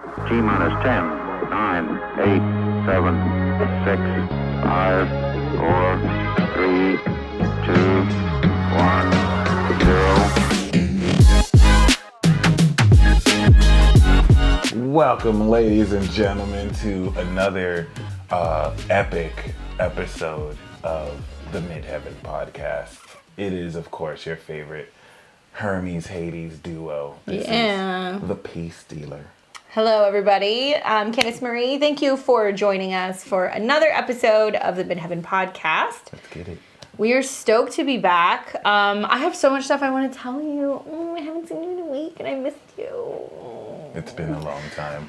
T-minus 10, 9, 8, 7, 6, 5, 4, 3, 2, 1, 0. Welcome, ladies and gentlemen, to another epic episode of the Midheaven Podcast. It is, of course, your favorite Hermes-Hades duo. This is the Peace Dealer. Hello, everybody. I'm Candice Marie. Thank you for joining us for another episode of the Midheaven Podcast. Let's get it. We are stoked to be back. I have so much stuff I want to tell you. I haven't seen you in a week, and I missed you. It's been a long time.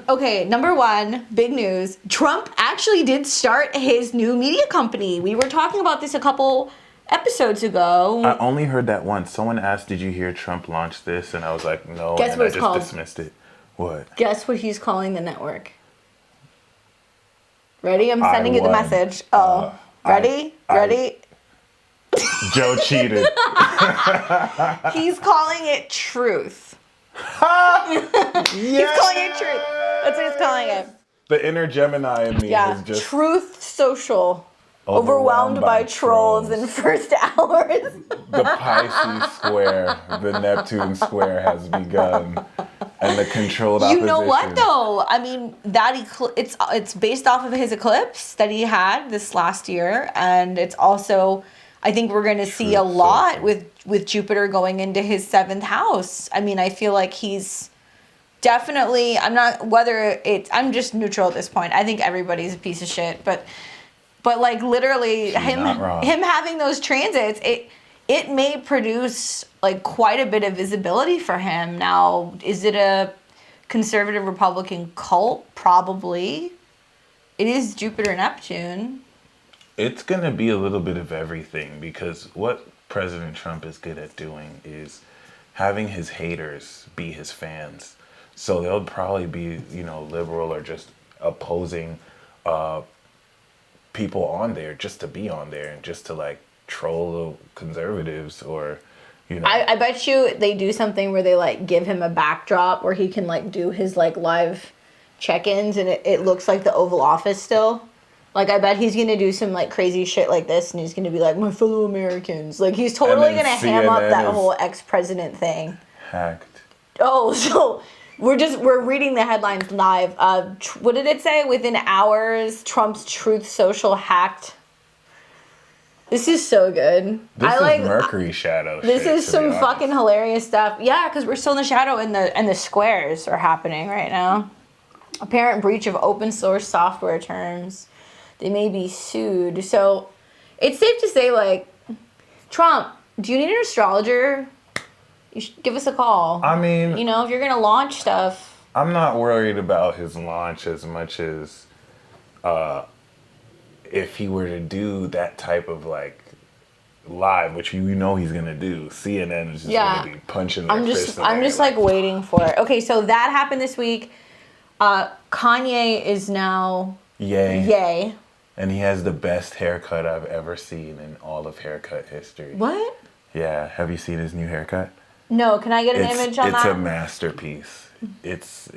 Okay, number one, big news. Trump actually did start his new media company. We were talking about this a couple episodes ago. I only heard that once. Someone asked, did you hear Trump launch this? And I was like, no, Guess and what I it's just called? dismissed it. What? Guess what he's calling the network? Ready? I'm sending you the message. Ready? Ready? Joe cheated. He's calling it Truth. Yes! He's calling it Truth. That's what he's calling it. The inner Gemini in me is just Truth Social. Overwhelmed by trolls in first hours. The Pisces Square, the Neptune Square has begun, and the controlled opposition. You know what though? I mean, it's based off of his eclipse that he had this last year, and it's also, I think we're going to see a lot with Jupiter going into his 7th house. I mean, I feel like he's definitely. I'm just neutral at this point. I think everybody's a piece of shit, but like literally him having those transits, it may produce like quite a bit of visibility for him. Now, is it a conservative Republican cult? Probably. It is Jupiter Neptune. It's going to be a little bit of everything, because what President Trump is good at doing is having his haters be his fans. So they'll probably be, liberal or just opposing people on there just to be on there and just to like troll the conservatives or, I bet you they do something where they like give him a backdrop where he can like do his like live check-ins and it looks like the Oval Office still. Like, I bet he's going to do some, like, crazy shit like this, and he's going to be like, my fellow Americans. Like, he's totally going to ham up that whole ex-president thing. Hacked. Oh, so we're reading the headlines live. What did it say? Within hours, Trump's Truth Social hacked. This is so good. This is Mercury shadow This shit, is some fucking hilarious stuff. Yeah, because we're still in the shadow, and the squares are happening right now. Apparent breach of open source software terms. They may be sued. So it's safe to say, like, Trump, do you need an astrologer? You should give us a call. I mean, if you're going to launch stuff. I'm not worried about his launch as much as if he were to do that type of, like, live, which he's going to do. CNN is just going to be punching their fist in I'm just like waiting for it. Okay, so that happened this week. Kanye is now yay. And he has the best haircut I've ever seen in all of haircut history. What? Yeah. Have you seen his new haircut? No. Can I get an image on that? It's a masterpiece. It's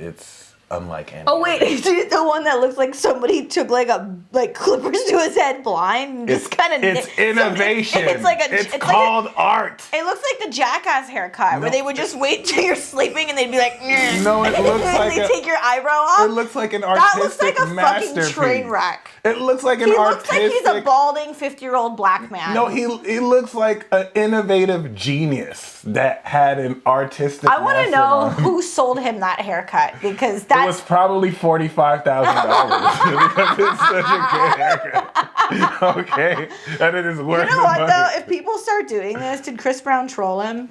unlike any. Oh wait, is it the one that looks like somebody took clippers to his head blind? And it's innovation. It's called art. It looks like the Jackass haircut where they would just wait till you're sleeping and they'd be like, no, it looks like they take your eyebrow off. It looks like an artistic masterpiece. That looks like a fucking train wreck. It looks like an artistic. He looks like he's a balding 50-year-old black man. No, he looks like an innovative genius that had an artistic. I want to know who sold him that haircut, because it was probably $45,000 because it's such a good haircut. Okay, and it is worth. You know what money. though? If people start doing this, did Chris Brown troll him?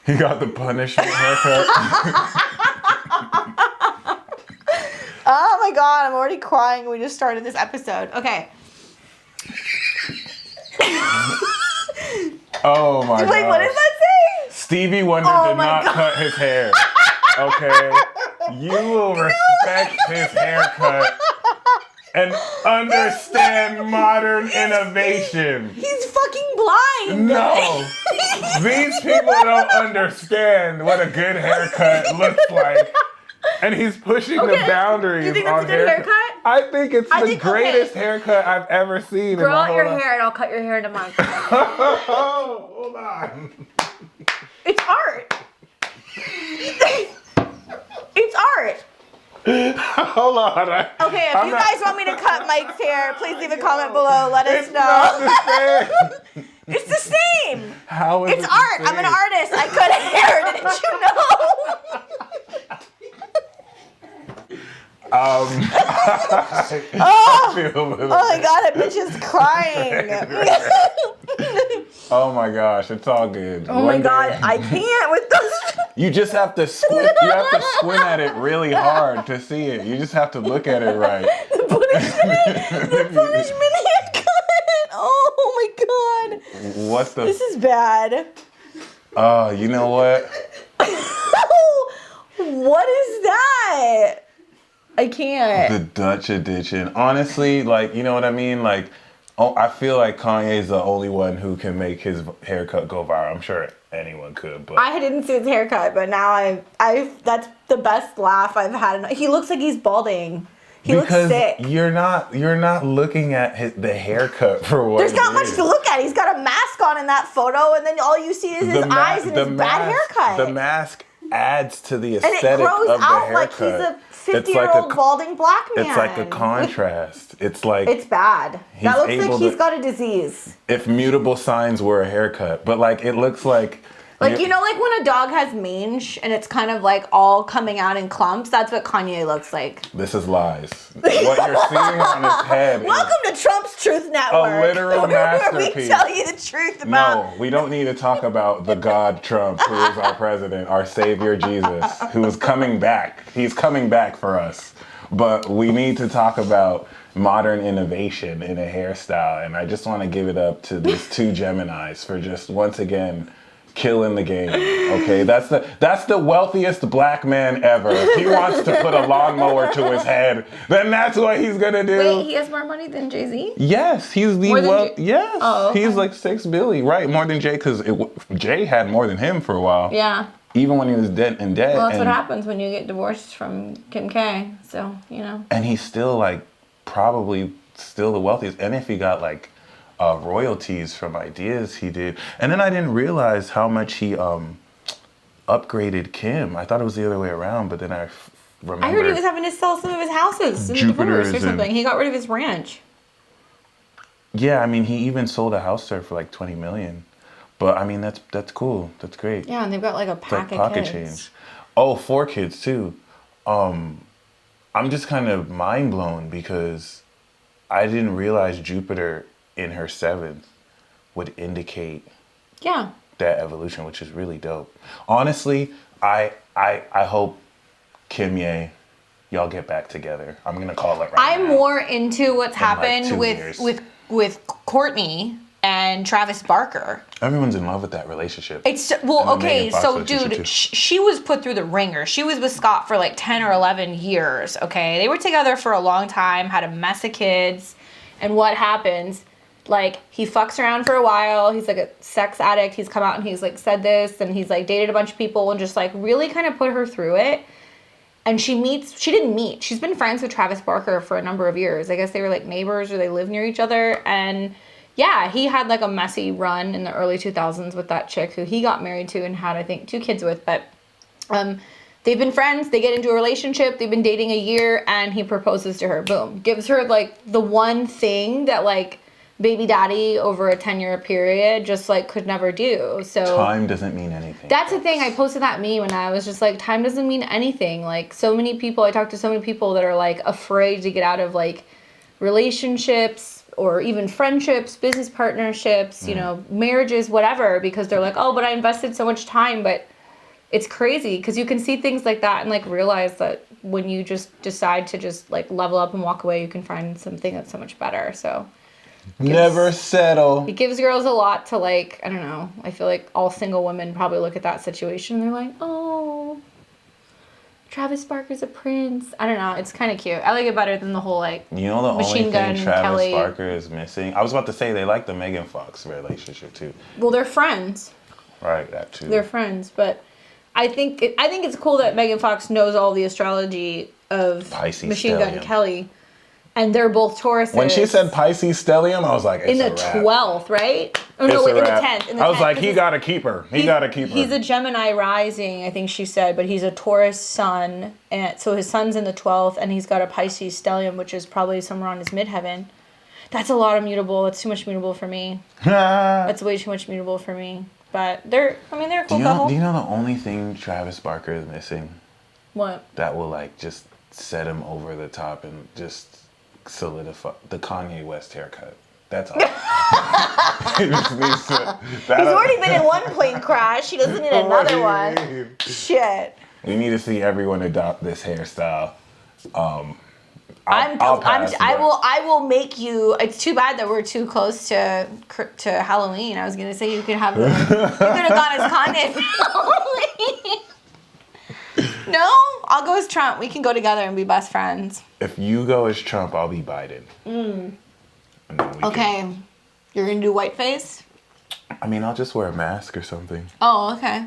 He got the punishment haircut. Oh my god, I'm already crying. We just started this episode. Okay. Oh my god. Wait, what does that say? Stevie Wonder did not cut his hair. Okay? You will respect his haircut and understand modern innovation. He's fucking blind. No. These people don't understand what a good haircut looks like. And he's pushing the boundaries Do you think that's on a good haircut? I think it's the greatest haircut I've ever seen. Grow out your hair and I'll cut your hair in a month. Oh, hold on. It's art. It's art. Hold on. Okay, if you guys want me to cut Mike's hair, please leave a comment below. Let us know. Not the same. It's the same. How is It's it art. the I'm an same? artist. I cut hair. Didn't you know? I feel Oh my god, that bitch is crying. Oh my gosh, it's all good. Oh my god, I can't with those. You just have to squint. You have to squint at it really hard to see it. You just have to look at it right. The punishment haircut. Oh my god. What the? This is bad. Oh, you know what? What is that? I can't. The Dutch edition. Honestly, like, you know what I mean? Like, I feel like Kanye's the only one who can make his haircut go viral. I'm sure anyone could, but I didn't see his haircut, but now I that's the best laugh I've had. He looks like he's balding. He looks sick. You're not looking at the haircut for what There's not it much is. to look at. He's got a mask on in that photo, and then all you see is his eyes and his bad haircut. The mask adds to the and it aesthetic grows of the out haircut. like he's a It's 50-year-old balding black man. It's like a contrast. It's like It's bad. That looks like able he's to- got a disease. if mutable signs were a haircut, but like it looks like You know, like when a dog has mange and it's kind of like all coming out in clumps. That's what Kanye looks like. This is lies. What you're seeing on his head is Welcome to Trump's Truth Network. literal where masterpiece. we tell you the truth about. no, we don't need to talk about the God Trump, who is our president, our savior Jesus, who is coming back. He's coming back for us. But we need to talk about modern innovation in a hairstyle. And I just want to give it up to these two Geminis for just once again killing the game. Okay, that's the wealthiest black man ever. If he wants to put a lawnmower to his head, then that's what he's gonna do. Wait, he has more money than Jay-Z? Yes, he's the More than well. Jay- Yes, Oh, okay. he's like $6 billion, right? More than Jay, because Jay had more than him for a while. Yeah. Even when he was dead and dead. Well, that's what and, happens when you get divorced from Kim K. So, you know. and he's still like probably still the wealthiest. And if he got like royalties from ideas he did, and then I didn't realize how much he upgraded Kim. I thought it was the other way around, but then I remember. I heard he was having to sell some of his houses in the Jupiter's divorce or something. He got rid of his ranch. Yeah, I mean, he even sold a house there for like $20 million. But I mean, that's cool. That's great. Yeah, and they've got like a It's pack like of pocket kids. change. Oh, 4 kids too. I'm just kind of mind blown because I didn't realize Jupiter in her 7th would indicate Yeah. that evolution, which is really dope. Honestly, I hope Kanye, y'all get back together. I'm gonna call it right I'm now. more into what's In, like, happened 2 with years. with Courtney and Travis Barker. Everyone's in love with that relationship. It's well, And the okay, Megan Fox so relationship, too. dude, she was put through the ringer. She was with Scott for like 10 or 11 years, okay? They were together for a long time, had a mess of kids. And what happens? Like, he fucks around for a while. He's like a sex addict. He's come out and he's like said this, and he's like dated a bunch of people and just like really kind of put her through it. And she didn't meet. She's been friends with Travis Barker for a number of years. I guess they were like neighbors or they live near each other. And yeah, he had like a messy run in the early 2000s with that chick who he got married to and had, I think, 2 kids with. But they've been friends. They get into a relationship. They've been dating a year and he proposes to her. Boom. Gives her like the one thing that like baby daddy over a 10-year period just like could never do. So Time doesn't mean anything. that's the thing. I posted that meme and I was just like, time doesn't mean anything. Like so many people, I talk to so many people that are like afraid to get out of like relationships or even friendships, business partnerships, you know, marriages, whatever, because they're like, oh, but I invested so much time. But it's crazy because you can see things like that and like realize that when you just decide to just like level up and walk away, you can find something that's so much better. So Never settle. it gives girls a lot to like, I don't know. I feel like all single women probably look at that situation and they're like, oh, Travis Barker's a prince. I don't know. It's kind of cute. I like it better than the whole like You know the Machine only Gun thing Travis Kelly. Barker is missing? I was about to say they like the Megan Fox relationship too. well, they're friends. Right, that too. They're friends, but I think it's cool that Megan Fox knows all the astrology of Pisces Machine Gun stellium. Kelly, and they're both Tauruses. When she said Pisces stellium, I was like, it's in the a wrap. 12th, right? Oh It's no, a in the wrap. 10th. I was like, he got to keep her. He got to keep her. He's a Gemini rising, I think she said, but he's a Taurus sun, and so his sun's in the 12th, and he's got a Pisces stellium, which is probably somewhere on his midheaven. That's a lot of mutable. That's too much mutable for me. That's way too much mutable for me. But they're a cool couple. Do you know the only thing Travis Barker is missing? What? That will like just set him over the top and just solidify the Kanye West haircut. That's all. He just needs to. He's already been in one plane crash. He doesn't need another one. Shit. We need to see everyone adopt this hairstyle. I will make you. It's too bad that we're too close to Halloween. I was gonna say you could have. You could have gone as Kanye for Halloween. No, I'll go as Trump. We can go together and be best friends. If you go as Trump, I'll be Biden. Okay, you're gonna do whiteface. I mean, I'll just wear a mask or something. Oh, okay.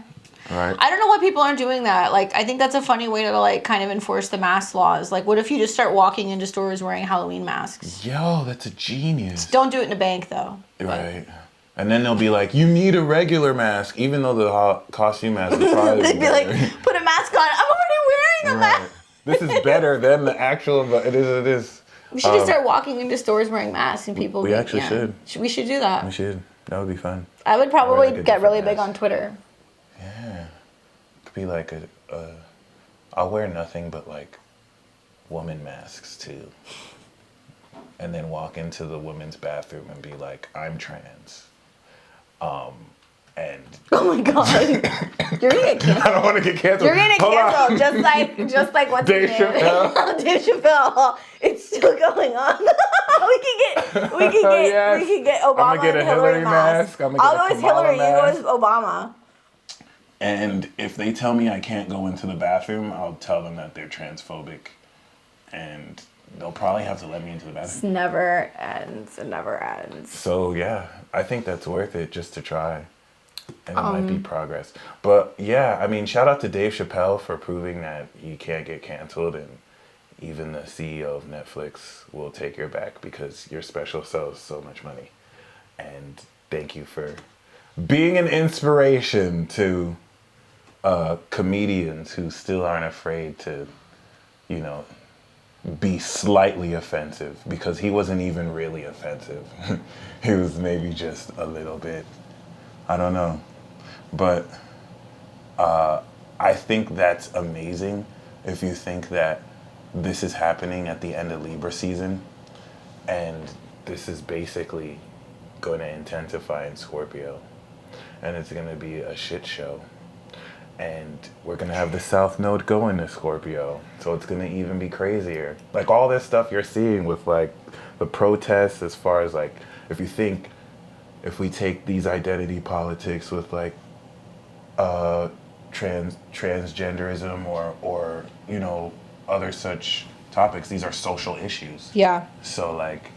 Right. I don't know why people aren't doing that. Like, I think that's a funny way to like kind of enforce the mask laws. Like, what if you just start walking into stores wearing Halloween masks? Yo, that's a genius. Don't do it in a bank though. Right. And then they'll be like, you need a regular mask, even though the costume mask is probably They'd be like, put a mask on. I'm already wearing a mask. This is better than the actual, but it is. We should just start walking into stores wearing masks and people. We actually should. We should do that. We should. That would be fun. I would probably like get really mask. big on Twitter. Yeah. Could be like I'll wear nothing but like woman masks too. And then walk into the women's bathroom and be like, I'm trans. And Oh my god. You're gonna get canceled. I don't want to get canceled. You're gonna Hold on. cancel just like what's Dave his name? Chappelle. Dave Chappelle. It's still going on. we can get Obama I'ma get a and Hillary Hillary mask. mask. I'ma I'll get a go as Kamala Hillary. You go mask. as Obama. And if they tell me I can't go into the bathroom, I'll tell them that they're transphobic. And they'll probably have to let me into the bathroom. It never ends. It never ends. So yeah, I think that's worth it just to try. And it might be progress. But yeah, I mean, shout out to Dave Chappelle for proving that you can't get canceled, and even the CEO of Netflix will take your back because your special sells so much money. And thank you for being an inspiration to comedians who still aren't afraid to, you know, be slightly offensive, because he wasn't even really offensive. He was maybe just a little bit. I don't know. But I think that's amazing if you think that this is happening at the end of Libra season, and this is basically going to intensify in Scorpio, and it's going to be a shit show. And we're going to have the South Node go into Scorpio, so it's going to even be crazier. Like all this stuff you're seeing with like the protests, as far as like, if you think, if we take these identity politics with like transgenderism or you know, other such topics, these are social issues. Yeah. So like,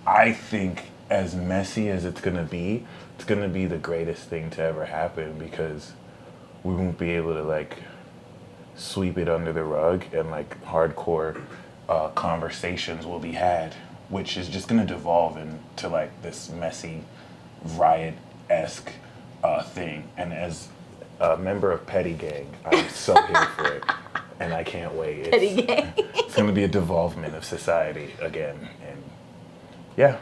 I think as messy as it's gonna be the greatest thing to ever happen, because we won't be able to like sweep it under the rug, and like hardcore conversations will be had, which is just gonna devolve into like this messy riot-esque thing. And as a member of Petty Gang, I'm so here for it, and I can't wait. Petty Gang. It's gonna be a devolvement of society again, and yeah,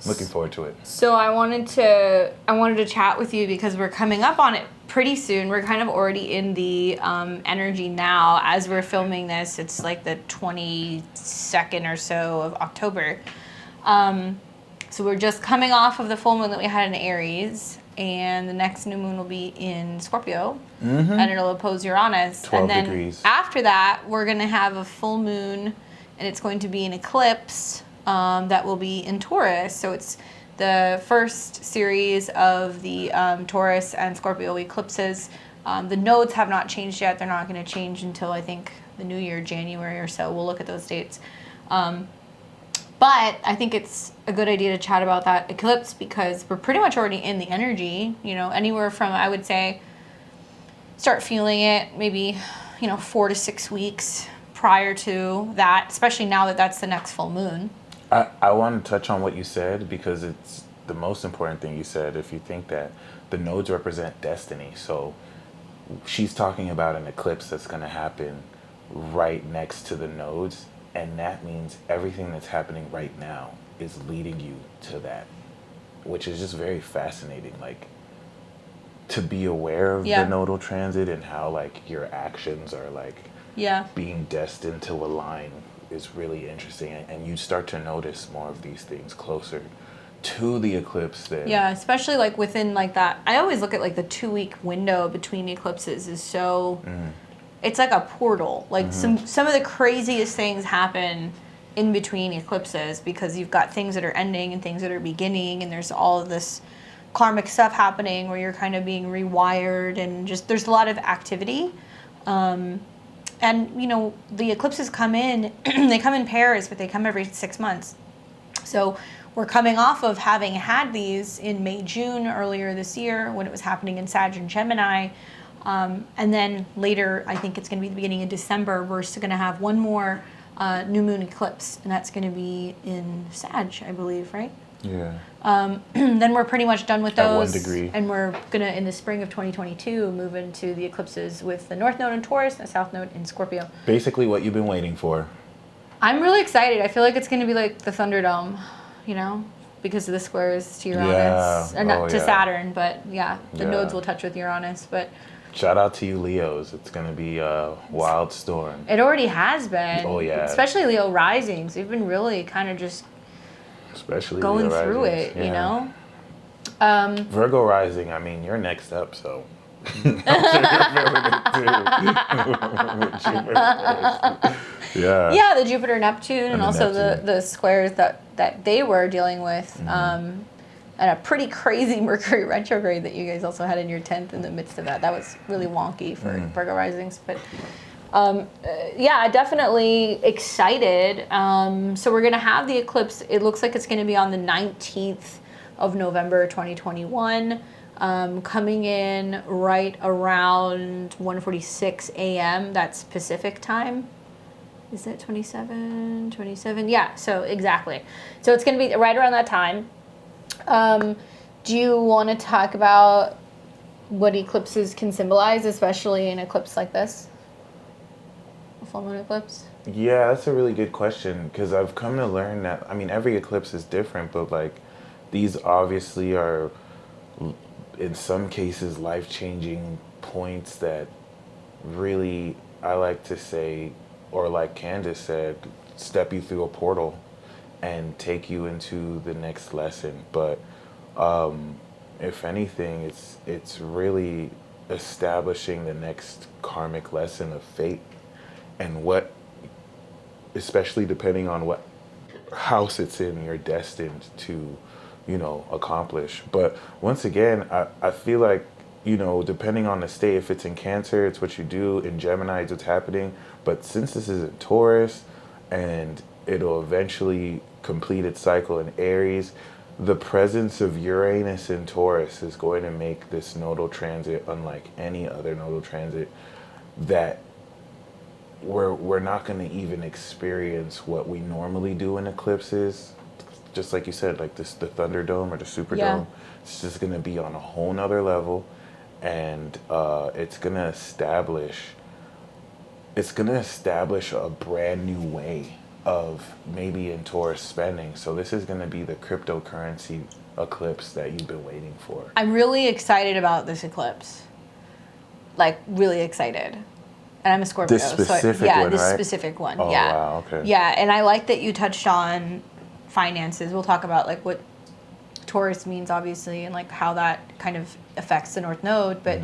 looking forward to it. So I wanted to chat with you because we're coming up on it pretty soon. We're kind of already in the energy now as we're filming this. It's like the 22nd or so of October. So we're just coming off of the full moon that we had in Aries, and the next new moon will be in Scorpio, and it'll oppose Uranus. 12 and then degrees. After that, we're going to have a full moon, and it's going to be an eclipse that will be in Taurus. So it's the first series of the Taurus and Scorpio eclipses. The nodes have not changed yet. They're not going to change until I think the new year, January or so. We'll look at those dates. But I think it's a good idea to chat about that eclipse because we're pretty much already in the energy, you know, anywhere from, I would say, start feeling it maybe, 4 to 6 weeks prior to that, especially now that that's the next full moon. I want to touch on what you said because it's the most important thing you said. If you think that the nodes represent destiny, so she's talking about an eclipse that's going to happen right next to the nodes, and that means everything that's happening right now is leading you to that, which is just very fascinating. Like, to be aware of the nodal transit and how like your actions are like being destined to align is really interesting, and you start to notice more of these things closer to the eclipse than especially like within like that. I always look at like the 2-week window between eclipses is so it's like a portal. Like some of the craziest things happen in between eclipses because you've got things that are ending and things that are beginning, and there's all of this karmic stuff happening where you're kind of being rewired, and just there's a lot of activity. And the eclipses come in, they come in pairs, but they come every 6 months. So we're coming off of having had these in May, June earlier this year when it was happening in Sag and Gemini. And then later, I think it's going to be the beginning of December, we're going to have one more new moon eclipse, and that's going to be in Sag, I believe, right? Yeah. Then we're pretty much done with those. At 1 degree. And we're going to, in the spring of 2022, move into the eclipses with the North Node in Taurus and the South Node in Scorpio. Basically what you've been waiting for. I'm really excited. I feel like it's going to be like the Thunderdome, because of the squares to Uranus. Or not to Saturn, but the nodes will touch with Uranus. But shout out to you Leos. It's going to be a wild storm. it already has been. Oh, yeah. Especially Leo risings. They've been really kind of just especially going Leo through risings. it, Virgo rising, I mean, you're next up, so I'm sure you're feeling it too. Yeah, the Jupiter Neptune and the also Neptune. the squares that they were dealing with, and a pretty crazy Mercury retrograde that you guys also had in your 10th in the midst of that. That was really wonky for Virgo risings, but definitely excited. So we're gonna have the eclipse. It looks like it's gonna be on the 19th of November 2021, coming in right around 1:46 a.m. That's Pacific time. Is it 27? Yeah, so exactly. So it's going to be right around that time. Do you want to talk about what eclipses can symbolize, especially an eclipse like this? A full moon eclipse? Yeah, that's a really good question, because I've come to learn that, I mean, every eclipse is different, but like these obviously are, in some cases, life-changing points that really, I like to say, or like Candace said, step you through a portal and take you into the next lesson. But if anything, it's really establishing the next karmic lesson of fate, and what, especially depending on what house it's in, you're destined to, accomplish. But once again, I feel like, depending on the state, if it's in Cancer, it's what you do. In Gemini, it's what's happening. But since this is in Taurus, and it'll eventually complete its cycle in Aries, the presence of Uranus in Taurus is going to make this nodal transit unlike any other nodal transit, that we're not going to even experience what we normally do in eclipses. Just like you said, like the Thunderdome or the Superdome. Yeah. It's just going to be on a whole nother level, and it's going to establish a brand new way of maybe in Taurus spending. So this is going to be the cryptocurrency eclipse that you've been waiting for. I'm really excited about this eclipse. Like, really excited. And I'm a Scorpio. This specific one, this right? specific one. Oh, yeah. wow, okay. Yeah, and I like that you touched on finances. We'll talk about like what Taurus means, obviously, and like how that kind of affects the North Node. But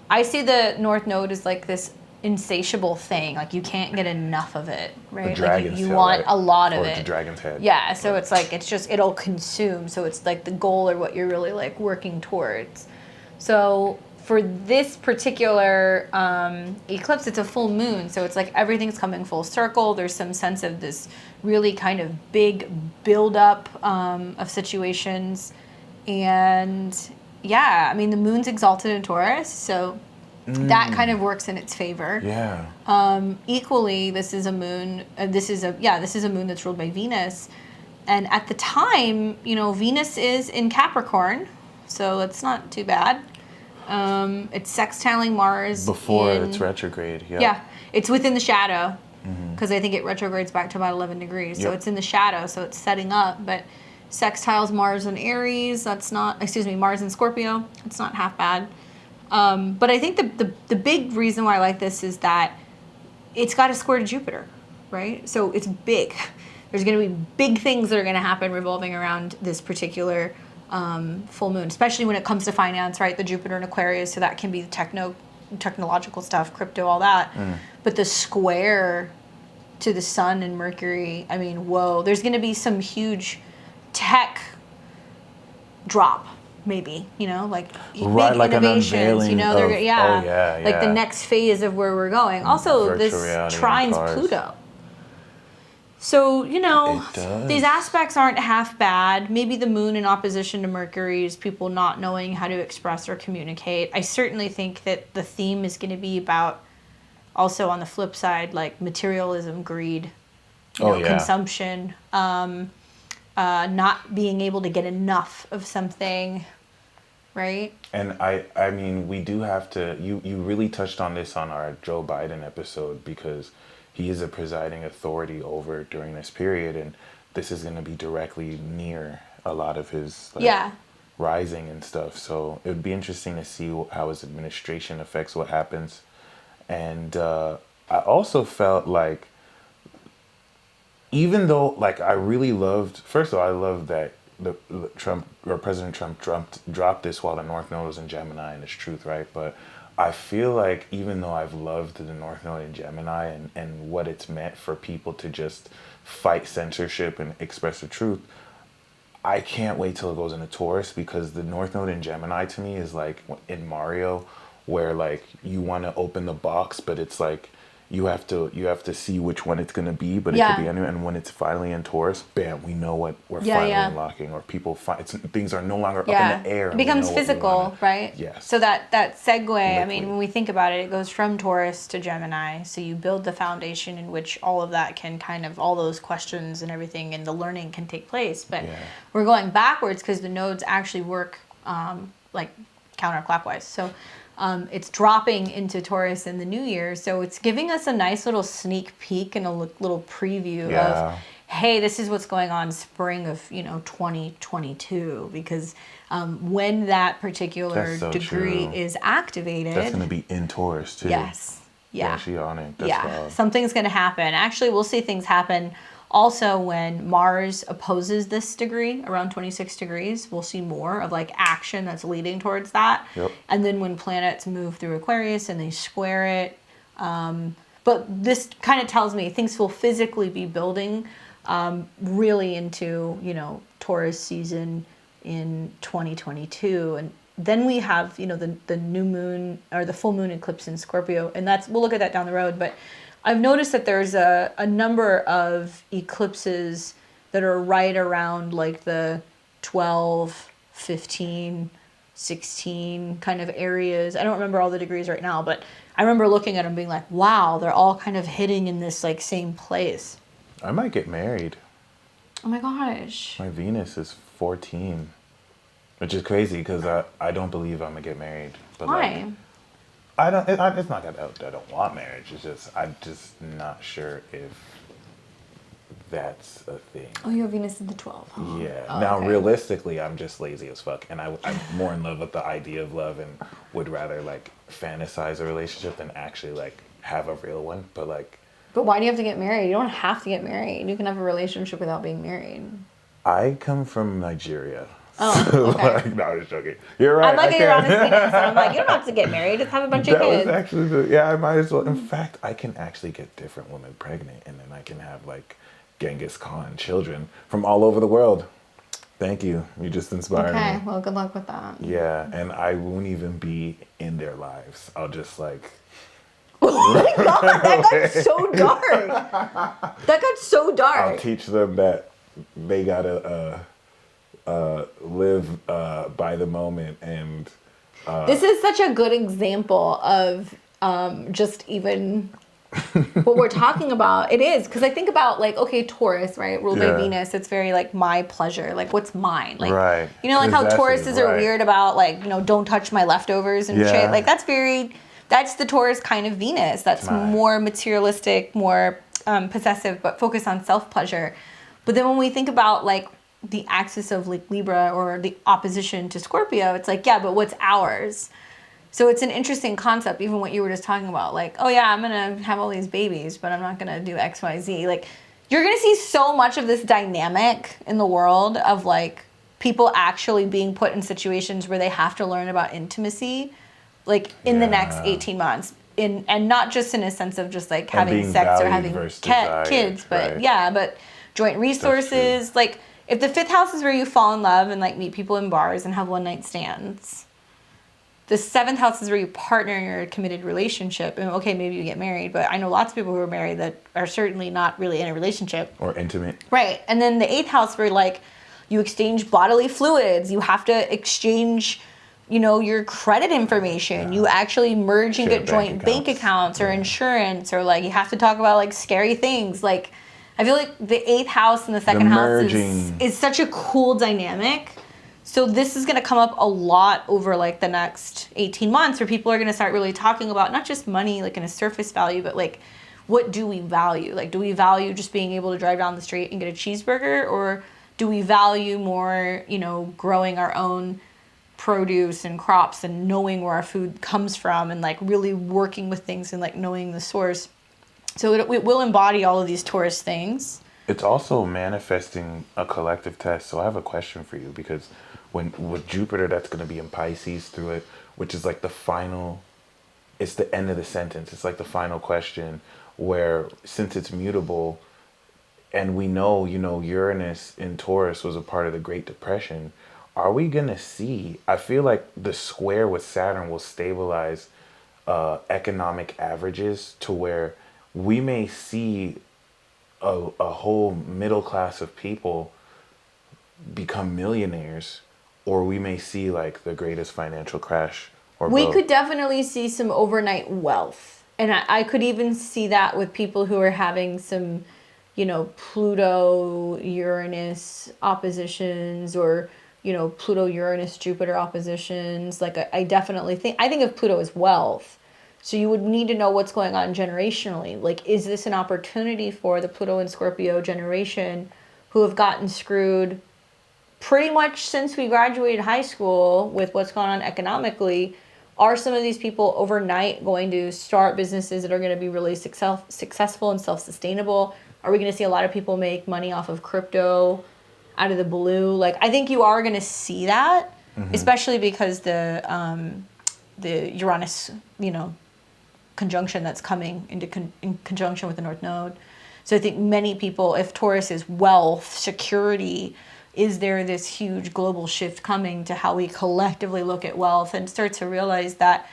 I see the North Node as like this insatiable thing. Like, you can't get enough of it, right? Like you want a lot of it. The dragon's head. Yeah, so it's like, it'll consume. So it's like the goal, or what you're really like working towards. So for this particular eclipse, it's a full moon. So it's like everything's coming full circle. There's some sense of this really kind of big buildup of situations. And yeah, I mean, the moon's exalted in Taurus. So that kind of works in its favor. Yeah. Equally, this is a moon. This is a moon that's ruled by Venus, and at the time, Venus is in Capricorn, so it's not too bad. It's sextiling Mars Before it's retrograde. Yep. Yeah, it's within the shadow, because I think it retrogrades back to about 11 degrees. So it's in the shadow, so it's setting up, but sextiles Mars and Aries. Mars and Scorpio. It's not half bad. But I think the big reason why I like this is that it's got a square to Jupiter, right? So it's big. There's going to be big things that are going to happen revolving around this particular full moon, especially when it comes to finance, right? The Jupiter in Aquarius, so that can be technological stuff, crypto, all that. But the square to the Sun and Mercury, I mean, whoa, there's going to be some huge tech drop. Maybe, like big innovations, the next phase of where we're going. Also, Virtual this trines Pluto. So, these aspects aren't half bad. Maybe the moon in opposition to Mercury is people not knowing how to express or communicate. I certainly think that the theme is going to be about, also on the flip side, like materialism, greed, consumption, not being able to get enough of something. Right. And I mean, we do have to, you really touched on this on our Joe Biden episode, because he is a presiding authority over during this period. And this is going to be directly near a lot of his rising and stuff. So it would be interesting to see how his administration affects what happens. And I also felt like, even though, like, I really loved, first of all, I love that President Trump dropped this while the North Node was in Gemini, and it's truth, right? But I feel like, even though I've loved the North Node in Gemini and what it's meant for people to just fight censorship and express the truth, I can't wait till it goes into Taurus, because the North Node in Gemini to me is like in Mario, where like you want to open the box, but it's like you have to see which one it's going to be, but it could be anywhere. And when it's finally in Taurus, bam, we know what we're finally unlocking, or people things are no longer up in the air. It becomes physical, right? Yes. So that segue, I mean, when we think about it, it goes from Taurus to Gemini. So you build the foundation in which all of that can all those questions and everything and the learning can take place. But we're going backwards because the nodes actually work like counterclockwise. So it's dropping into Taurus in the new year. So it's giving us a nice little sneak peek and a little preview of, hey, this is what's going on spring of, 2022. Because when that particular degree is activated. That's going to be in Taurus too. Yes. Yeah. She on it. That's wild. Something's going to happen. Actually, we'll see things happen. Also, when Mars opposes this degree, around 26 degrees, we'll see more of like action that's leading towards that. Yep. And then when planets move through Aquarius and they square it. But this kind of tells me things will physically be building really into, Taurus season in 2022. And then we have, the new moon or the full moon eclipse in Scorpio. And we'll look at that down the road. But I've noticed that there's a number of eclipses that are right around like the 12, 15, 16 kind of areas. I don't remember all the degrees right now, but I remember looking at them being like, wow, they're all kind of hitting in this like same place. I might get married. Oh my gosh. My Venus is 14, which is crazy because I don't believe I'm going to get married. But why? It's not that I don't want marriage. It's just, I'm just not sure if that's a thing. Oh, your Venus is the 12. Huh? Yeah. Oh, now, okay. Realistically, I'm just lazy as fuck. And I'm more in love with the idea of love and would rather, like, fantasize a relationship than actually, like, have a real one. But why do you have to get married? You don't have to get married. You can have a relationship without being married. I come from Nigeria. Oh, okay. No, I'm just joking. You're right. I'm like a Uranus Venus, and I'm like, you don't have to get married. Just have a bunch of kids. That was actually I might as well. In fact, I can actually get different women pregnant, and then I can have like Genghis Khan children from all over the world. Thank you. You just inspired me. Okay, well, good luck with that. Yeah, and I won't even be in their lives. I'll just like. Oh my god, that got so dark. That got so dark. I'll teach them that they gotta live by the moment and This is such a good example of just even what we're talking about. It is, because I think about, like, okay, Taurus, right, ruled by Venus. It's very like my pleasure, like what's mine, like you know, like how Tauruses are weird about, like, you know, don't touch my leftovers and shit. Like that's the Taurus kind of Venus. That's more materialistic, more possessive, but focused on self pleasure. But then when we think about like the axis of like Libra or the opposition to Scorpio, it's like, yeah, but what's ours? So it's an interesting concept, even what you were just talking about. Like, oh yeah, I'm going to have all these babies, but I'm not going to do X, Y, Z. Like, you're going to see so much of this dynamic in the world of like people actually being put in situations where they have to learn about intimacy, like in the next 18 months. And not just in a sense of just like having sex or having kids, but but joint resources. Like, if the 5th house is where you fall in love and like meet people in bars and have one night stands, the 7th house is where you partner in your committed relationship. And okay, maybe you get married, but I know lots of people who are married that are certainly not really in a relationship. Or intimate. Right. And then the 8th house where like you exchange bodily fluids, you have to exchange, you know, your credit information. You actually merge and get joint bank accounts or insurance, or like you have to talk about like scary things. Like, I feel like the 8th house and the 2nd house is such a cool dynamic. So this is going to come up a lot over like the next 18 months, where people are going to start really talking about not just money like in a surface value, but like, what do we value? Like, do we value just being able to drive down the street and get a cheeseburger? Or do we value more, you know, growing our own produce and crops and knowing where our food comes from and like really working with things and like knowing the source? So it will embody all of these Taurus things. It's also manifesting a collective test. So I have a question for you, because with Jupiter, that's going to be in Pisces through it, which is like the final, it's the end of the sentence. It's like the final question, where since it's mutable, and we know, you know, Uranus in Taurus was a part of the Great Depression, are we going to see, I feel like the square with Saturn will stabilize economic averages to where we may see a whole middle class of people become millionaires, or we may see like the greatest financial crash, or we could definitely see some overnight wealth. And I could even see that with people who are having some, you know, Pluto Uranus oppositions, or, you know, Pluto Uranus Jupiter oppositions. Like, I definitely think of Pluto as wealth. So you would need to know what's going on generationally. Like, is this an opportunity for the Pluto and Scorpio generation who have gotten screwed pretty much since we graduated high school with what's going on economically? Are some of these people overnight going to start businesses that are going to be really successful and self-sustainable? Are we going to see a lot of people make money off of crypto out of the blue? Like, I think you are going to see that, especially because the Uranus, you know, conjunction that's coming in conjunction with the North Node. So I think many people, if Taurus is wealth, security, is there this huge global shift coming to how we collectively look at wealth and start to realize that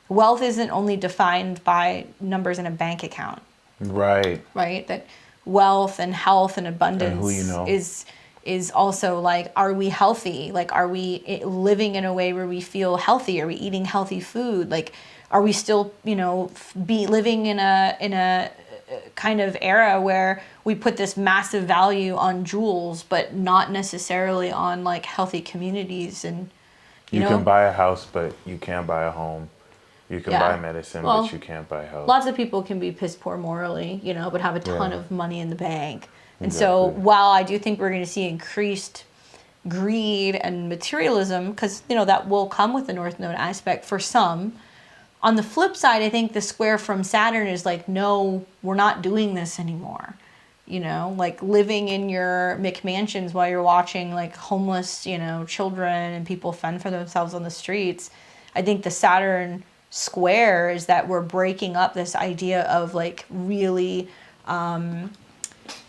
wealth isn't only defined by numbers in a bank account. Right. Right? That wealth and health and abundance and who you know. is also like, are we healthy? Like, are we living in a way where we feel healthy? Are we eating healthy food? Like, are we still, you know, be living in a kind of era where we put this massive value on jewels, but not necessarily on like healthy communities? And you know, can buy a house, but you can't buy a home. You can buy medicine, but you can't buy health. Lots of people can be piss poor morally, you know, but have a ton of money in the bank. And so while I do think we're going to see increased greed and materialism, because, you know, that will come with the North Node aspect for some, on the flip side, I think the square from Saturn is like, no, we're not doing this anymore. You know, like living in your McMansions while you're watching like homeless, you know, children and people fend for themselves on the streets. I think the Saturn square is that we're breaking up this idea of like really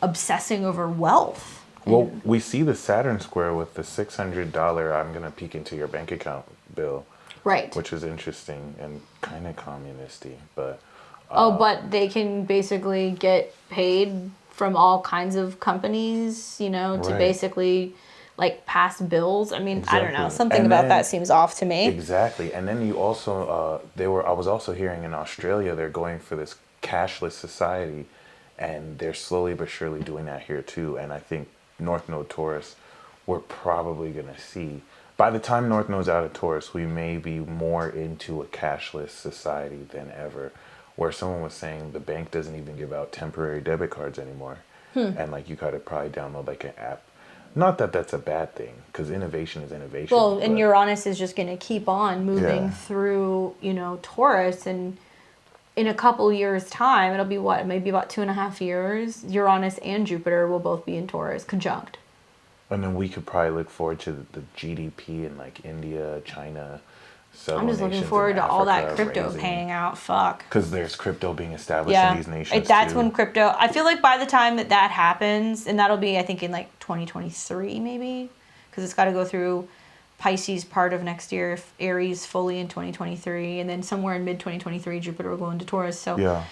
obsessing over wealth. Well, we see the Saturn square with the $600 I'm going to peek into your bank account bill. Right. Which is interesting and kind of communisty, but... but they can basically get paid from all kinds of companies, you know, to basically... like past bills. I mean, I don't know. Exactly. Something And about then- that seems off to me. Exactly. And then you also, I was also hearing in Australia, they're going for this cashless society, and they're slowly but surely doing that here too. And I think North Node Taurus, we're probably going to see, by the time North Node's out of Taurus, we may be more into a cashless society than ever, where someone was saying the bank doesn't even give out temporary debit cards anymore. And like you gotta probably download like an app. Not that that's a bad thing, because innovation is innovation. Well, and but- Uranus is just going to keep on moving Yeah. through, Taurus, and in a couple years' time, it'll be what, maybe about 2.5 years, Uranus and Jupiter will both be in Taurus, conjunct. And then we could probably look forward to the GDP in like India, China. I'm just looking forward to all that crypto paying out. Fuck. Because there's crypto being established in these nations That's too. when crypto. I feel like by the time that happens, and that'll be, I think, in like 2023 maybe, because it's got to go through Pisces part of next year, Aries fully in 2023, and then somewhere in mid 2023, Jupiter will go into Taurus. So Yeah.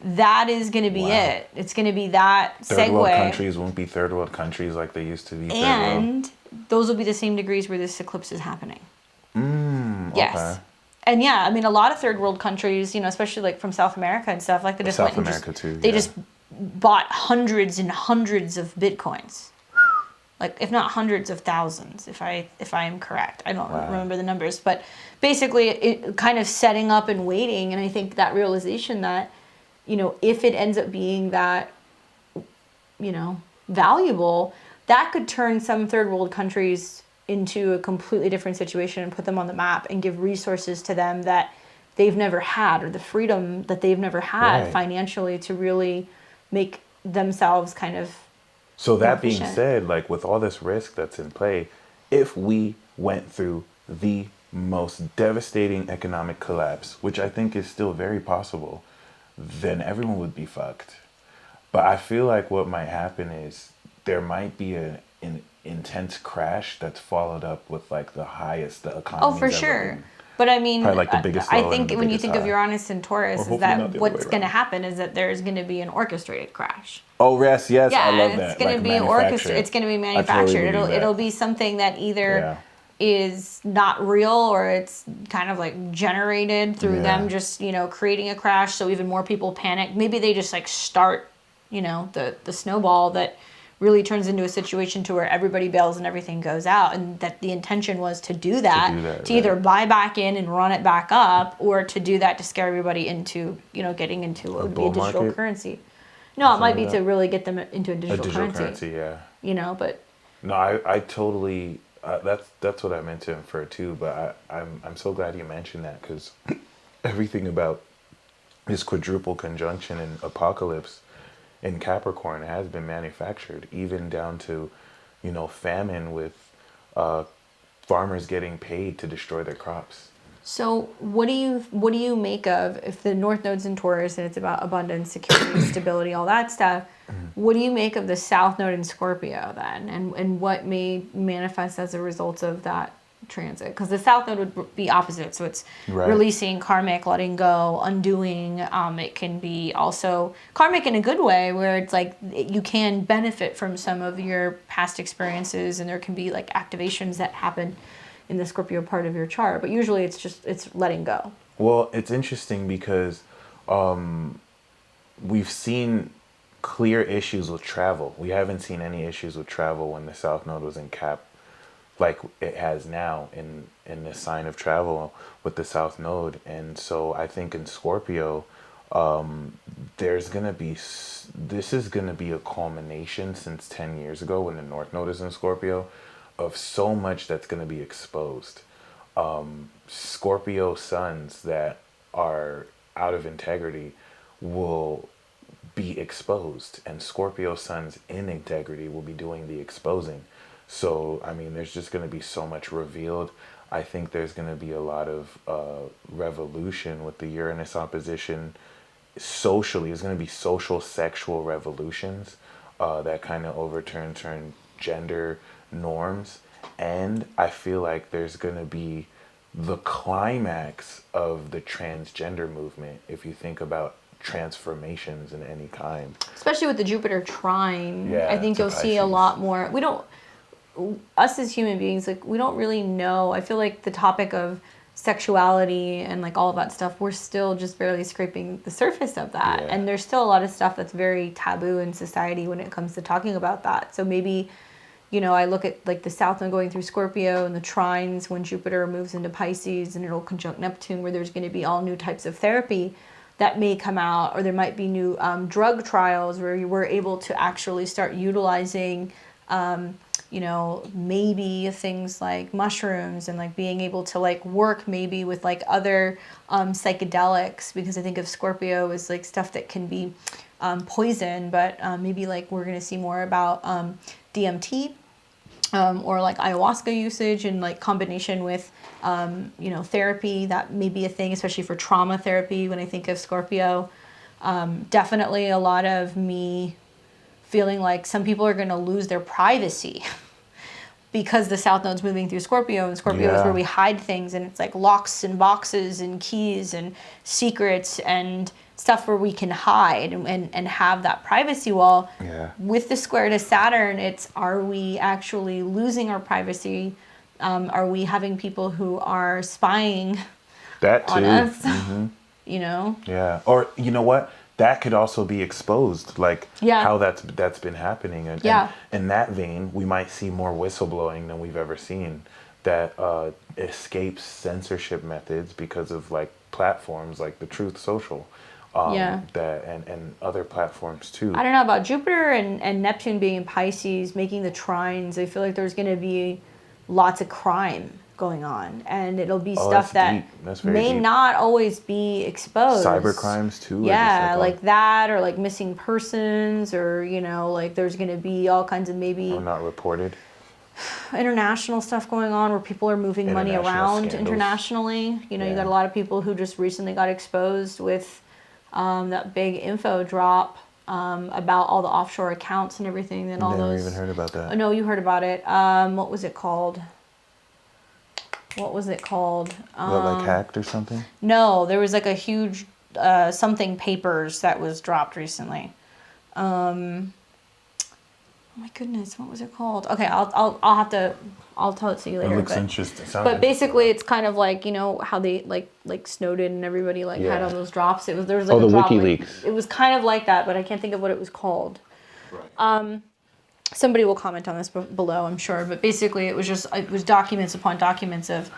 that is going to be it. It's going to be that Third world segue, countries won't be third world countries like they used to be. Third world. and those will be the same degrees where this eclipse is happening. Yes. Okay. And yeah, I mean, a lot of third world countries, especially like from South America and stuff, like they just South went and America too, they yeah. just bought hundreds and hundreds of bitcoins, like if not hundreds of thousands, if I am correct. I don't remember the numbers, but basically, it kind of setting up and waiting. And I think that realization that, if it ends up being that, valuable, that could turn some third world countries into a completely different situation and put them on the map and give resources to them that they've never had, or the freedom that they've never had financially to really make themselves kind of. So that being efficient. said, like with all this risk that's in play, if we went through the most devastating economic collapse, which I think is still very possible, then everyone would be fucked. But I feel like what might happen is there might be an intense crash that's followed up with like the highest the economy. Oh, for sure. But I mean, Probably like the biggest I low think and the when you biggest think of high. Uranus and Taurus, Or is hopefully not that the other what's way going to around. happen is that there's going to be an orchestrated crash. Oh, yes, yes, Yeah, I love that. it's going to Like be manufactured. It's going to be I manufactured. totally believe that. It'll be something that either Yeah. is not real, or it's kind of like generated through Yeah. them just creating a crash, so even more people panic. Maybe they just like start the snowball that really turns into a situation to where everybody bails and everything goes out, and that the intention was to do that, to either buy back in and run it back up, or to do that to scare everybody into getting into what would be a bull digital market? currency. No, it might be like to that. really get them into a A digital digital currency. yeah. But No, I totally. That's what I meant to infer too. But I'm so glad you mentioned that, because everything about this quadruple conjunction and apocalypse in Capricorn has been manufactured, even down to, famine with farmers getting paid to destroy their crops. so what do you make of, if the North Node's in Taurus and it's about abundance, security, stability, all that stuff? What do you make of the South Node in Scorpio then, and what may manifest as a result of that transit? Because the South Node would be opposite, so it's Right. releasing, karmic, letting go, undoing. It can be also karmic in a good way, where it's like you can benefit from some of your past experiences, and there can be like activations that happen in the Scorpio part of your chart. But usually it's letting go. Well, it's interesting because we've seen clear issues with travel. We haven't seen any issues with travel when the South Node was in Cap, like it has now in the sign of travel with the South Node. And so I think in Scorpio, this is gonna be a culmination since 10 years ago when the North Node is in Scorpio, of so much that's gonna be exposed. Scorpio suns that are out of integrity will be exposed, and Scorpio suns in integrity will be doing the exposing. So, I mean, there's just going to be so much revealed. I think there's going to be a lot of revolution with the Uranus opposition. Socially, there's going to be social, sexual revolutions that kind of overturn gender norms. And I feel like there's going to be the climax of the transgender movement, if you think about transformations in any kind. Especially with the Jupiter trine, Yeah, I think to you'll see a Pisces. lot more. We don't. us as human beings, like, we don't really know. I feel like the topic of sexuality and like all of that stuff, we're still just barely scraping the surface of that. Yeah. And there's still a lot of stuff that's very taboo in society when it comes to talking about that. So maybe, I look at like the South Node going through Scorpio and the trines when Jupiter moves into Pisces and it'll conjunct Neptune, where there's going to be all new types of therapy that may come out, or there might be new drug trials where you were able to actually start utilizing maybe things like mushrooms and like being able to like work maybe with like other psychedelics, because I think of Scorpio as like stuff that can be poison, but maybe like we're going to see more about DMT or like ayahuasca usage in like combination with therapy. That may be a thing, especially for trauma therapy when I think of Scorpio. Definitely a lot of me feeling like some people are going to lose their privacy because the South Node's moving through Scorpio, and Scorpio is where we hide things, and it's like locks and boxes and keys and secrets and stuff where we can hide and have that privacy wall. Yeah. With the square to Saturn, are we actually losing our privacy? Are we having people who are spying that too. on us? Mm-hmm. Yeah. Or you know what? That could also be exposed, like how that's been happening. And in that vein, we might see more whistleblowing than we've ever seen that escapes censorship methods because of like platforms like the Truth Social. That and other platforms too. I don't know about Jupiter and Neptune being in Pisces, making the trines. I feel like there's going to be lots of crime going on, and it'll be stuff that may not always be exposed. Cyber crimes too. Yeah, like that, or like missing persons, or like there's going to be all kinds of maybe not reported international stuff going on where people are moving money around scandals. Internationally. You got a lot of people who just recently got exposed with that big info drop about all the offshore accounts and everything. And all Never those. even heard about that. Oh, no, you heard about it. What was it called? Like hacked or something? No, there was like a huge something papers that was dropped recently. Oh my goodness, what was it called? Okay, I'll tell it to you later. It looks interesting. But basically, it's kind of like how they like Snowden and everybody had all those drops. There was like the a drop, WikiLeaks. It was kind of like that, but I can't think of what it was called. Right. Somebody will comment on this below, I'm sure. But basically, it was documents upon documents of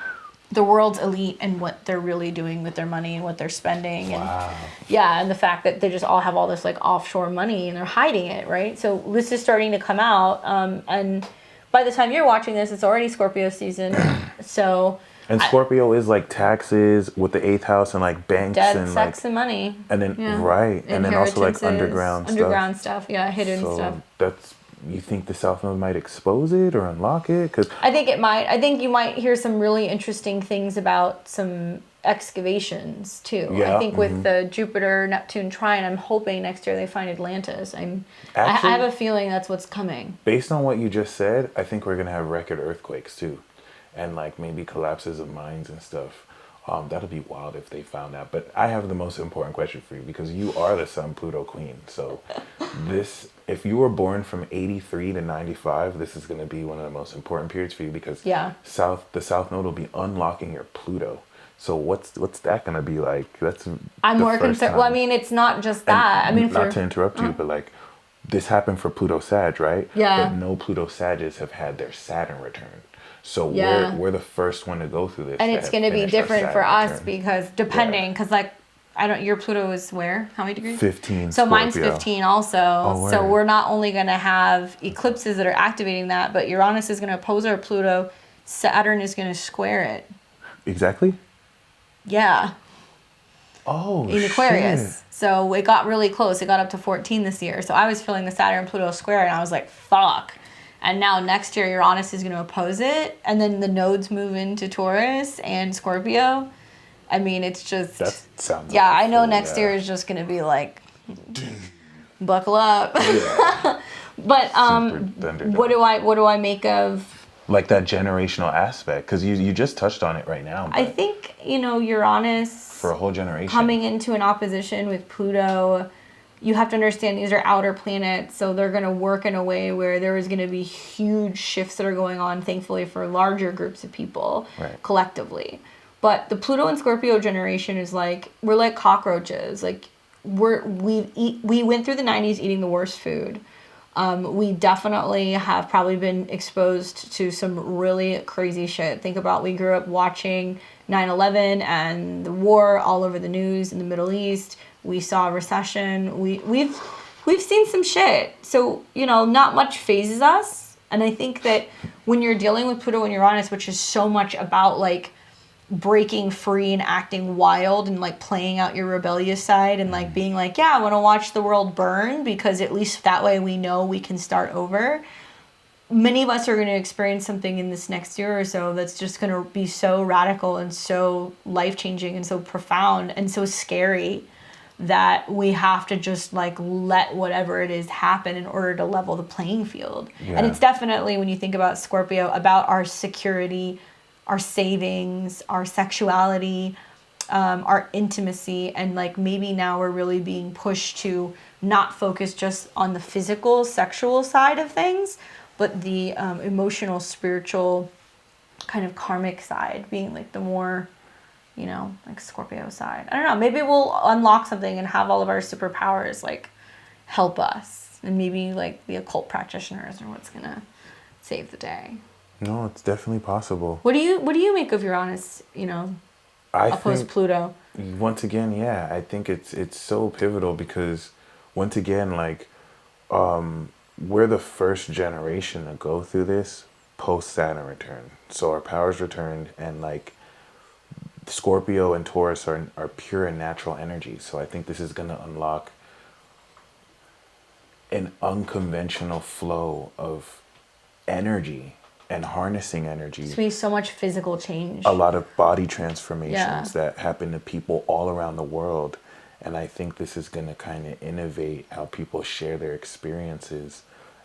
the world's elite and what they're really doing with their money and what they're spending. Wow. And the fact that they just all have all this like offshore money and they're hiding it, right? So this is starting to come out, and by the time you're watching this, it's already Scorpio season. So and Scorpio is like taxes with the 8th house and like banks debt, and sex, like and money. and then and then also like underground stuff. Hidden stuff. That's. You think the South Node might expose it or unlock it? Cause I think it might. I think you might hear some really interesting things about some excavations too. Yeah, I think with the Jupiter Neptune trine, I'm hoping next year they find Atlantis. I have a feeling that's what's coming. Based on what you just said, I think we're gonna have record earthquakes too, and like maybe collapses of mines and stuff. That'll be wild if they found out. But I have the most important question for you, because you are the Sun Pluto Queen. So if you were born from 83 to 95, this is going to be one of the most important periods for you, because the South Node will be unlocking your Pluto. So what's that going to be like? I'm more concerned. Well, I mean, it's not just that. And not to interrupt you, but like this happened for Pluto Sag, right? Yeah. But no Pluto Sages have had their Saturn return. So we're the first one to go through this. And it's going to be different for us because depending, because your Pluto is where? How many degrees? 15. So Scorpio. Mine's 15 also. Oh, so we're not only going to have eclipses that are activating that, but Uranus is going to oppose our Pluto. Saturn is going to square it. Exactly? Yeah. Oh, in Aquarius. Shit. So it got really close. It got up to 14 this year. So I was feeling the Saturn Pluto square and I was like, fuck. And now next year Uranus is going to oppose it, and then the nodes move into Taurus and Scorpio. I mean, it's just that sounds I know next year is just going to be like buckle up. Yeah. But what do I make of like that generational aspect, cuz you just touched on it right now. I think, Uranus for a whole generation coming into an opposition with Pluto, you have to understand these are outer planets, so they're going to work in a way where there is going to be huge shifts that are going on, thankfully, for larger groups of people collectively. But the Pluto and Scorpio generation is like, we're like cockroaches. Like, we went through the 90s eating the worst food. We definitely have probably been exposed to some really crazy shit. Think about, we grew up watching 9/11 and the war all over the news in the Middle East. We saw a recession. We've seen some shit. So, you know, not much phases us. And I think that when you're dealing with Pluto and Uranus, which is so much about like breaking free and acting wild and like playing out your rebellious side and like being like, yeah, I want to watch the world burn because at least that way we know we can start over. Many of us are going to experience something in this next year or so that's just going to be so radical and so life-changing and so profound and so scary that we have to just like let whatever it is happen in order to level the playing field. Yeah. And it's definitely, when you think about Scorpio, about our security, our savings, our sexuality, our intimacy, and like maybe now we're really being pushed to not focus just on the physical, sexual side of things, but the emotional, spiritual, kind of karmic side being like the more, you know, like Scorpio side. I don't know, maybe we'll unlock something and have all of our superpowers like help us, and maybe like the occult practitioners are what's gonna save the day. No, it's definitely possible. What do you make of Uranus, you know, opposed Pluto? Once again, yeah, I think it's so pivotal because once again, like, we're the first generation to go through this post-Saturn return. So our powers returned, and like Scorpio and Taurus are pure and natural energy. So I think this is going to unlock an unconventional flow of energy and harnessing energy. It's going to be so much physical change. A lot of body transformations that happen to people all around the world. And I think this is going to kind of innovate how people share their experiences,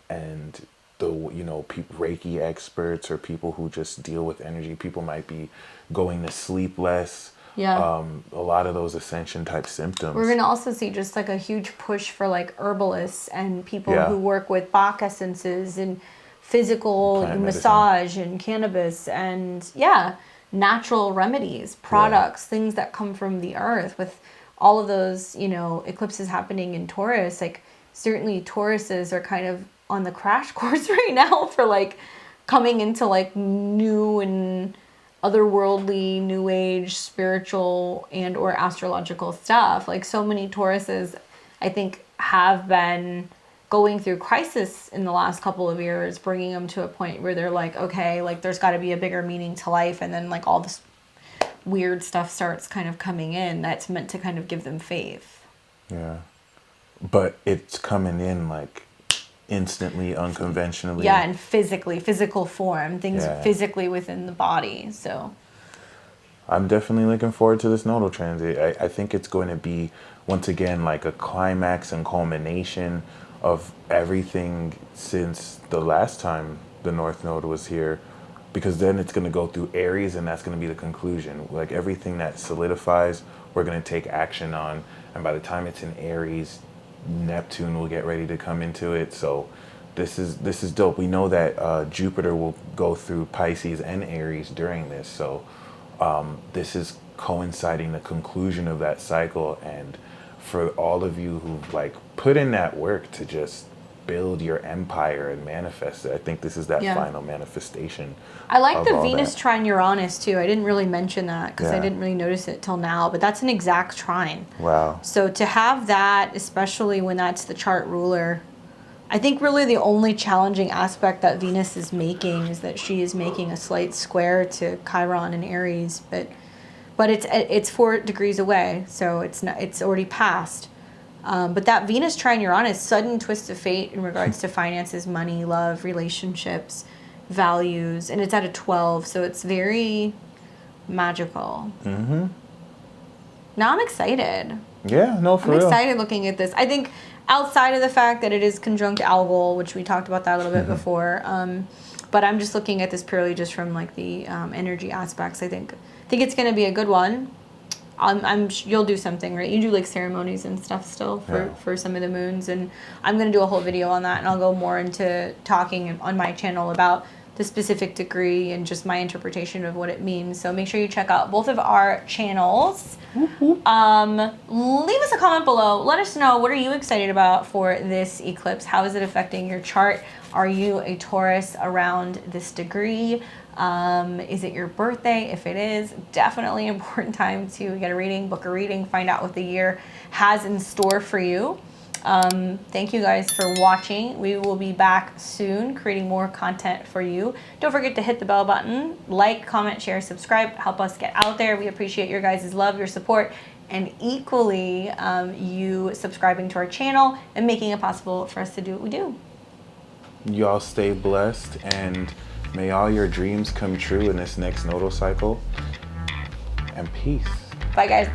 and Reiki experts or people who just deal with energy. People might be going to sleep less. Yeah. A lot of those ascension type symptoms. We're going to also see just like a huge push for like herbalists and people who work with Bach essences and physical massage and cannabis and natural remedies, products, things that come from the earth. With all of those, you know, eclipses happening in Taurus, like certainly Tauruses are kind of on the crash course right now for like coming into like new and otherworldly, new age, spiritual and or astrological stuff. Like so many Tauruses, I think, have been going through crisis in the last couple of years, bringing them to a point where they're like, okay, like there's got to be a bigger meaning to life. And then like all this weird stuff starts kind of coming in that's meant to kind of give them faith. Yeah. But it's coming in like instantly, unconventionally. Yeah, and physical form, things physically within the body. So I'm definitely looking forward to this nodal transit. I think it's going to be, once again, like a climax and culmination of everything since the last time the North Node was here, because then it's going to go through Aries, and that's going to be the conclusion. Like everything that solidifies, we're going to take action on, and by the time it's in Aries, Neptune will get ready to come into it. So this is dope. We know that Jupiter will go through Pisces and Aries during this. So this is coinciding the conclusion of that cycle. And for all of you who've like put in that work to just build your empire and manifest it, I think this is that final manifestation. I like the Venus trine Uranus too. I didn't really mention that because I didn't really notice it till now, but that's an exact trine. Wow. So to have that, especially when that's the chart ruler, I think really the only challenging aspect that Venus is making is that she is making a slight square to Chiron and Aries, but it's 4 degrees away, so it's already passed. But that Venus trine Uranus, sudden twist of fate in regards to finances, money, love, relationships, values, and it's at a 12, so it's very magical. Mm-hmm. Now I'm excited. Yeah, no, for real. I'm excited looking at this. I think outside of the fact that it is conjunct Algol, which we talked about that a little bit before, but I'm just looking at this purely just from like the energy aspects. I think it's going to be a good one. you'll do something, right? You do like ceremonies and stuff still for some of the moons, and I'm gonna do a whole video on that, and I'll go more into talking on my channel about the specific degree and just my interpretation of what it means. So make sure you check out both of our channels. Leave us a comment below. Let us know, what are you excited about for this eclipse? How is it affecting your chart? Are you a Taurus around this degree? Is it your birthday? If it is, definitely an important time to get a reading, book a reading, find out what the year has in store for you. Thank you guys for watching. We will be back soon creating more content for you. Don't forget to hit the bell button, like, comment, share, subscribe, help us get out there. We appreciate your guys' love, your support, and equally you subscribing to our channel and making it possible for us to do what we do. Y'all stay blessed, and may all your dreams come true in this next nodal cycle. And peace. Bye guys.